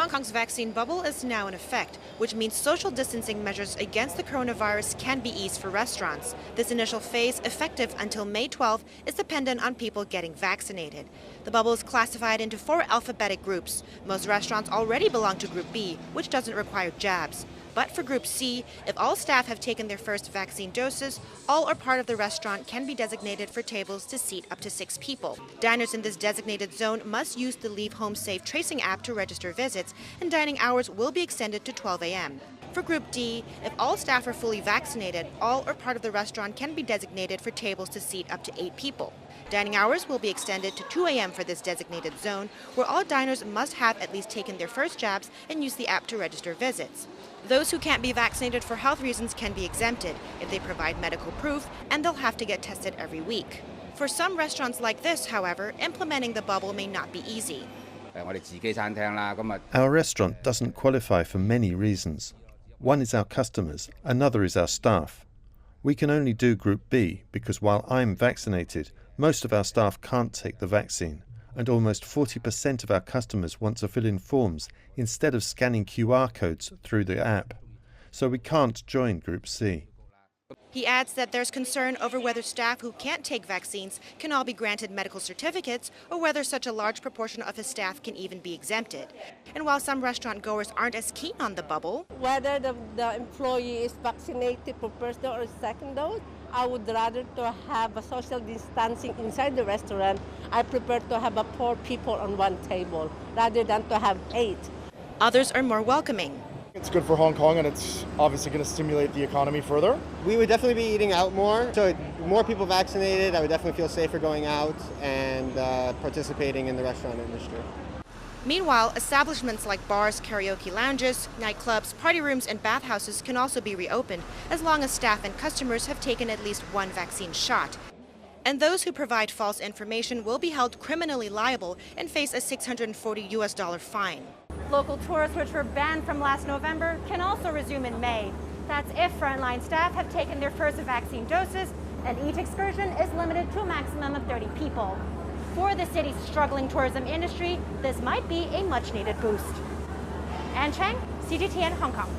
Hong Kong's vaccine bubble is now in effect, which means social distancing measures against the coronavirus can be eased for restaurants. This initial phase, effective until May 12, is dependent on people getting vaccinated. The bubble is classified into 4 alphabetic groups. Most restaurants already belong to Group B, which doesn't require jabs. But for Group C, if all staff have taken their first vaccine doses, all or part of the restaurant can be designated for tables to seat up to 6 people. Diners in this designated zone must use the Leave Home Safe tracing app to register visits, and dining hours will be extended to 12 a.m. For Group D, if all staff are fully vaccinated, all or part of the restaurant can be designated for tables to seat up to 8 people. Dining hours will be extended to 2 a.m. for this designated zone, where all diners must have at least taken their first jabs and use the app to register visits. Those who can't be vaccinated for health reasons can be exempted if they provide medical proof, and they'll have to get tested every week. For some restaurants like this, however, implementing the bubble may not be easy. Our restaurant doesn't qualify for many reasons. One is our customers, another is our staff. We can only do Group B because while I'm vaccinated, most of our staff can't take the vaccine, and almost 40% of our customers want to fill in forms instead of scanning QR codes through the app. So we can't join Group C. He adds that there's concern over whether staff who can't take vaccines can all be granted medical certificates, or whether such a large proportion of his staff can even be exempted. And while some restaurant goers aren't as keen on the bubble, whether the employee is vaccinated for first dose or second dose, I would rather to have a social distancing inside the restaurant. I prefer to have 4 people on one table rather than to have 8. Others are more welcoming. It's good for Hong Kong, and it's obviously going to stimulate the economy further. We would definitely be eating out more. So more people vaccinated, I would definitely feel safer going out and participating in the restaurant industry. Meanwhile, establishments like bars, karaoke lounges, nightclubs, party rooms, and bathhouses can also be reopened as long as staff and customers have taken at least 1 vaccine shot. And those who provide false information will be held criminally liable and face a $640 fine. Local tours, which were banned from last November, can also resume in May. That's if frontline staff have taken their first vaccine doses, and each excursion is limited to a maximum of 30 people. For the city's struggling tourism industry, this might be a much-needed boost. Ann Chang, CGTN, Hong Kong.